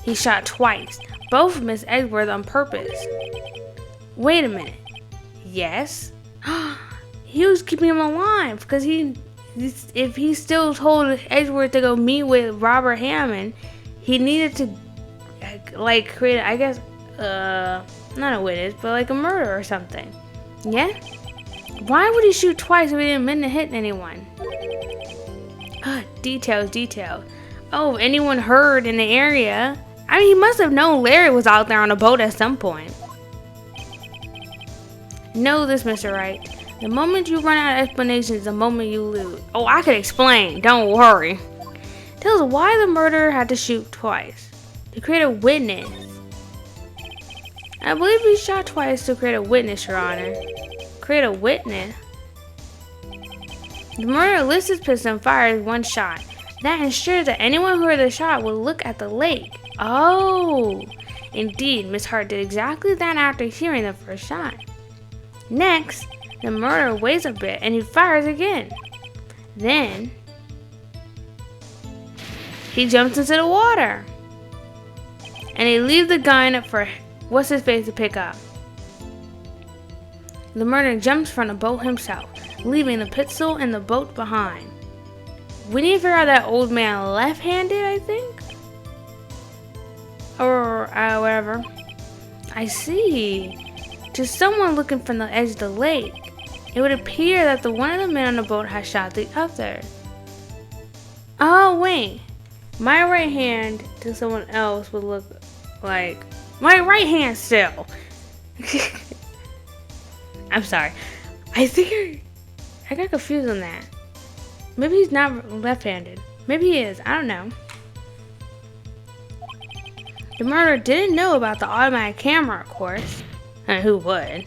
Speaker 1: He shot twice, both Miss Edwards on purpose. Wait a minute. Yes? He was keeping him alive because if he still told Edward to go meet with Robert Hammond, he needed to like create, I guess, not a witness, but like a murder or something. Yeah? Why would he shoot twice if he didn't mean to hit anyone? Details. Oh, if anyone heard in the area. I mean, he must have known Larry was out there on a boat at some point. Know this, Mr. Wright. The moment you run out of explanations is the moment you lose. Oh, I could explain. Don't worry. Tell us why the murderer had to shoot twice. To create a witness. I believe he shot twice to create a witness, Your Honor. Create a witness? The murderer lifts his pistol and fires one shot. That ensures that anyone who heard the shot will look at the lake. Oh, indeed, Miss Hart did exactly that after hearing the first shot. Next, the murderer waits a bit and he fires again. Then, he jumps into the water. And he leaves the gun for what's-his-face to pick up. The murderer jumps from the boat himself, leaving the pistol in the boat behind. We need to figure out that old man left-handed, I think? Or whatever. I see. To someone looking from the edge of the lake, it would appear that the one of the men on the boat has shot the other. Oh, wait. My right hand to someone else would look like my right hand still. I'm sorry. I think I got confused on that. Maybe he's not left-handed. Maybe he is. I don't know. The murderer didn't know about the automatic camera, of course. And who would?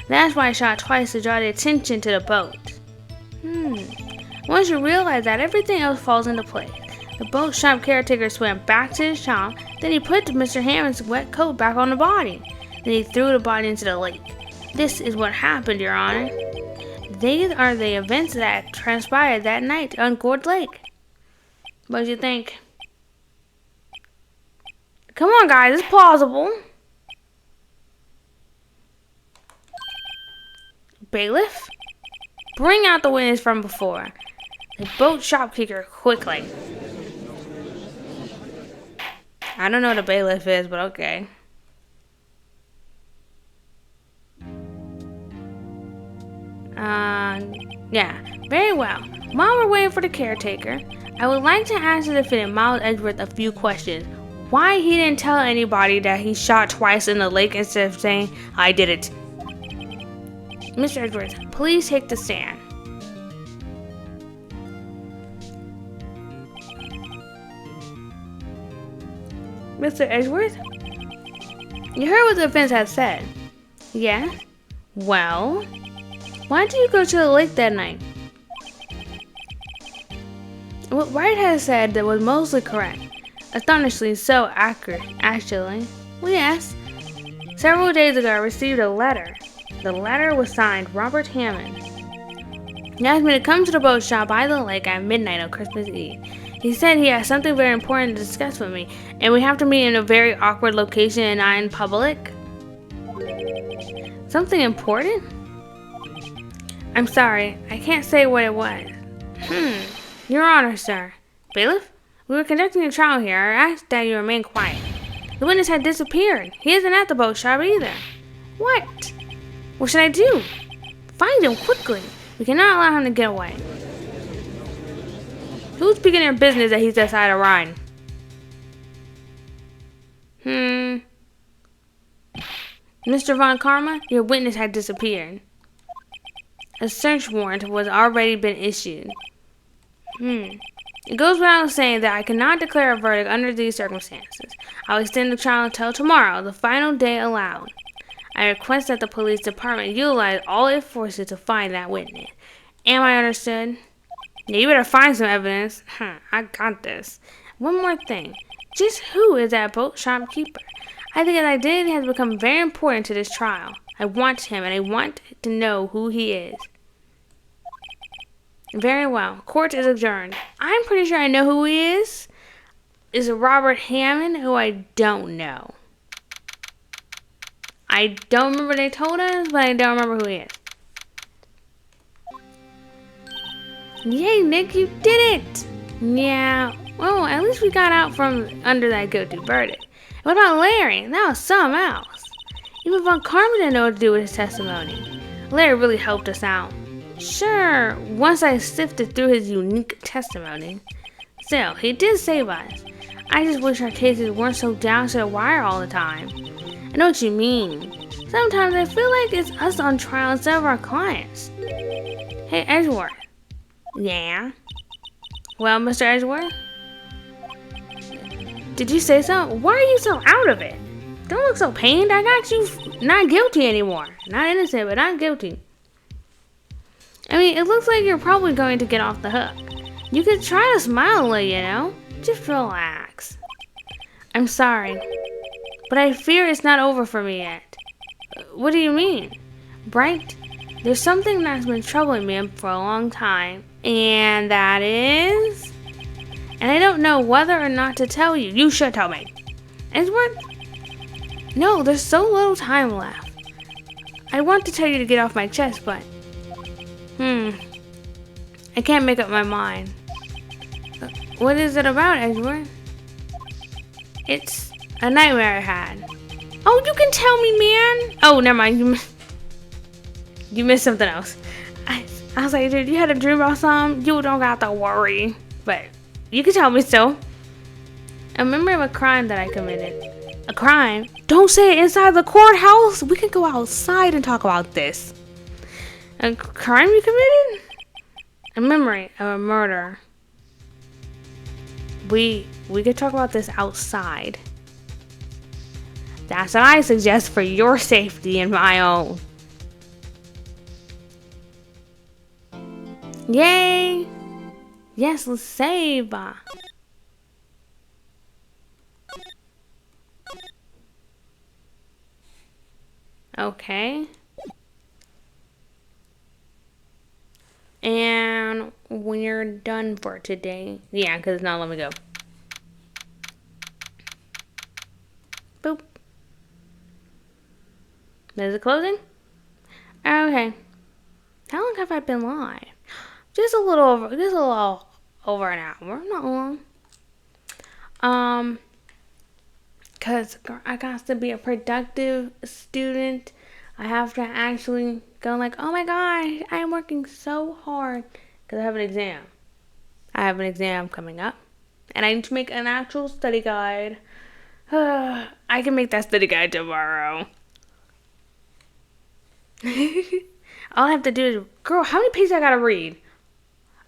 Speaker 1: That's why I shot twice to draw the attention to the boat. Once you realize that, everything else falls into place. The boat shop caretaker swam back to his shop. Then he put Mr. Hammond's wet coat back on the body. Then he threw the body into the lake. This is what happened, Your Honor. These are the events that transpired that night on Gourd Lake. What do you think? Come on, guys, it's plausible. Bailiff? Bring out the witness from before. The boat shopkeeper quickly. I don't know what a bailiff is, but okay. Yeah, very well. While we're waiting for the caretaker, I would like to ask the defendant, Miles Edgeworth, a few questions. Why he didn't tell anybody that he shot twice in the lake instead of saying, I did it. Mr. Edgeworth, please take the stand. Mr. Edgeworth? You heard what the defense has said. Yeah? Well, why did you go to the lake that night? What Wright has said that was mostly correct. Astonishingly so accurate, actually. Well, yes. Several days ago, I received a letter. The letter was signed Robert Hammond. He asked me to come to the boat shop by the lake at midnight on Christmas Eve. He said he has something very important to discuss with me, and we have to meet in a very awkward location and not in public. Something important? I'm sorry, I can't say what it was. Your Honor, sir. Bailiff? We were conducting a trial here. I asked that you remain quiet. The witness had disappeared. He isn't at the boat shop either. What? What should I do? Find him quickly. We cannot allow him to get away. Who's speaking their business that he's outside of Rhine? Mr. Von Karma, your witness had disappeared. A search warrant was already been issued. It goes without saying that I cannot declare a verdict under these circumstances. I will extend the trial until tomorrow, the final day allowed. I request that the police department utilize all its forces to find that witness. Am I understood? Yeah, you better find some evidence. I got this. One more thing. Just who is that boat shopkeeper? I think his identity has become very important to this trial. I want him, and I want to know who he is. Very well. Court is adjourned. I'm pretty sure I know who he is. Is it Robert Hammond, who I don't know? I don't remember they told us, but I don't remember who he is. Yay, Nick, you did it! Yeah, well, at least we got out from under that guilty verdict. What about Larry? That was something else. Even Von Karma didn't know what to do with his testimony. Larry really helped us out. Sure, once I sifted through his unique testimony. Still, he did save us. I just wish our cases weren't so down to the wire all the time. I know what you mean. Sometimes I feel like it's us on trial instead of our clients. Hey, Edgeworth. Yeah? Well, Mr. Edgeworth? Did you say so? Why are you so out of it? Don't look so pained. I got you not guilty anymore. Not innocent, but not guilty. I mean, it looks like you're probably going to get off the hook. You could try to smile a little, you know? Just relax. I'm sorry, but I fear it's not over for me yet. What do you mean? Wright, there's something that's been troubling me for a long time, and that is... And I don't know whether or not to tell you. You should tell me. Edgeworth? No, there's so little time left. I want to tell you to get off my chest, but... I can't make up my mind. What is it about, Edgeworth? It's a nightmare I had. Oh, you can tell me, man. Oh, never mind. You missed something else. I was like, dude, you had a dream about something? You don't got to worry. But you can tell me still. A memory of a crime that I committed. A crime? Don't say it inside the courthouse. We can go outside and talk about this. A crime you committed? A memory of a murder. We could talk about this outside. That's what I suggest for your safety and my own. Yay! Yes, let's save. Okay. And we're done for today. Yeah, because it's not letting me go. Boop. Is it closing? Okay. How long have I been live? Just a little over an hour. Not long. Cause I got to be a productive student. I have to actually go like, oh my gosh, I'm working so hard. Cause I have an exam. I have an exam coming up. And I need to make an actual study guide. I can make that study guide tomorrow. All I have to do is, girl, how many pages I gotta read?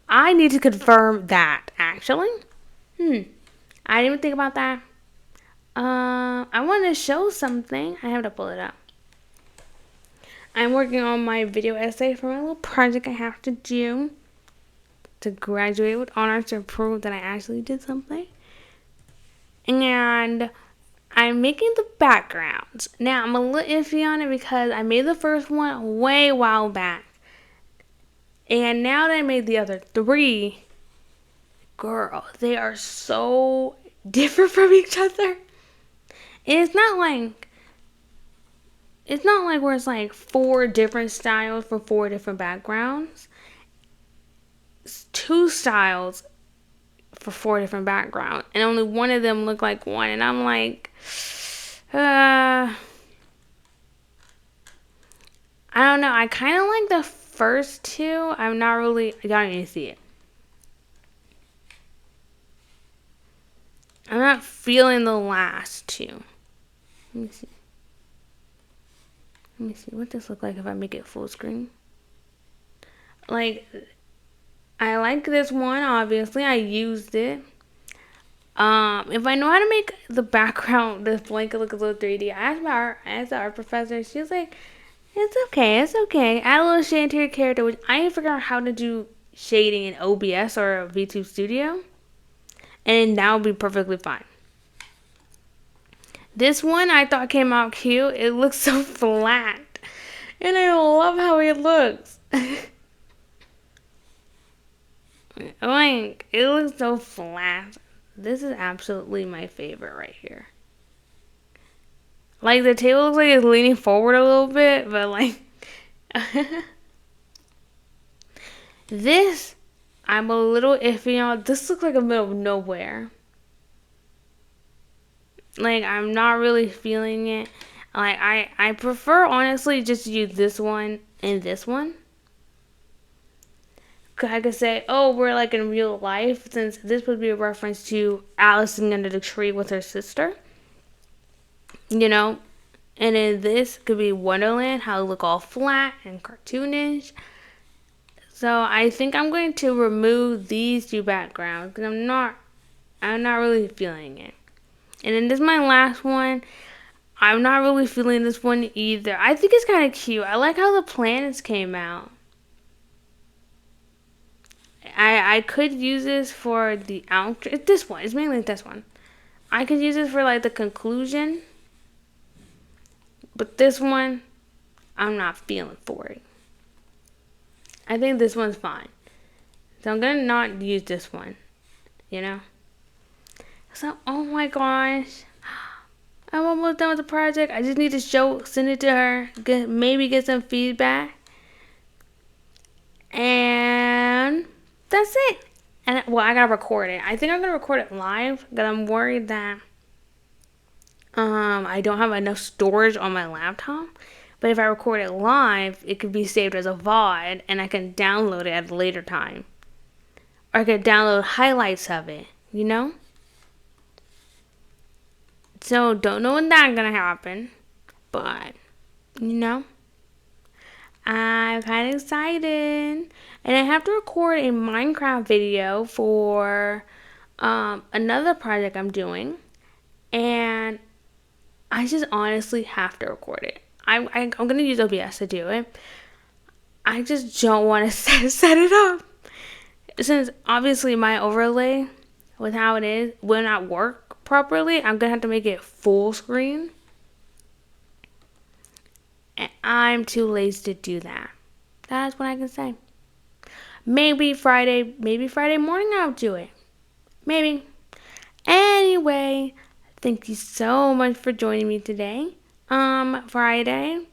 Speaker 1: I need to confirm that, actually. I didn't even think about that. I want to show something. I have to pull it up. I'm working on my video essay for my little project I have to do to graduate with honors to prove that I actually did something. And I'm making the backgrounds. Now, I'm a little iffy on it because I made the first one way a while back. And now that I made the other three, girl, they are so different from each other. And it's not like where it's like 4 different styles for 4 different backgrounds. It's 2 styles for 4 different backgrounds. And only one of them look like one. And I'm like, I don't know. I kind of like the first 2. I'm not really, I don't even see it. I'm not feeling the last 2. Let me see. Let me see what this look like if I make it full screen. Like, I like this one, obviously. I used it. If I know how to make the background, the blanket look a little 3D, I asked the art professor. She was like, it's okay. Add a little shade to your character, which I didn't figure out how to do shading in OBS or VTube Studio. And that would be perfectly fine. This one I thought came out cute. It looks so flat. And I love how it looks. Like, it looks so flat. This is absolutely my favorite right here. Like, the table looks like it's leaning forward a little bit, but like... This, I'm a little iffy on. This looks like a middle of nowhere. Like, I'm not really feeling it. Like, I prefer, honestly, just to use this one and this one. I could say, oh, we're like in real life, since this would be a reference to Alice sitting under the tree with her sister. You know? And then this could be Wonderland, how it look all flat and cartoonish. So I think I'm going to remove these two backgrounds because I'm not really feeling it. And then this is my last one. I'm not really feeling this one either. I think it's kind of cute. I like how the planets came out. I could use this for the outro. It's this one. It's mainly this one. I could use this for like the conclusion. But this one, I'm not feeling for it. I think this one's fine. So I'm going to not use this one. You know? So, oh my gosh. I'm almost done with the project. I just need to send it to her. Maybe get some feedback. And that's it. And well, I gotta record it. I think I'm gonna record it live because I'm worried that I don't have enough storage on my laptop. But if I record it live, it could be saved as a VOD and I can download it at a later time. Or I could download highlights of it, you know? So don't know when that's gonna happen. But, you know, I'm kind of excited. And I have to record a Minecraft video for another project I'm doing. And I just honestly have to record it. I'm going to use OBS to do it. I just don't want to set it up. Since obviously my overlay with how it is will not work properly, I'm going to have to make it full screen. And I'm too lazy to do that. That's what I can say. Maybe Friday morning I'll do it. Maybe. Anyway, thank you so much for joining me today. Friday.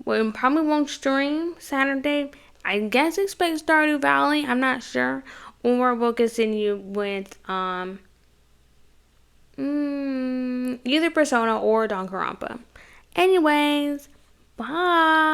Speaker 1: We probably won't stream Saturday. I guess expect Stardew Valley. I'm not sure. Or we'll continue with either Persona or Danganronpa. Anyways, bye.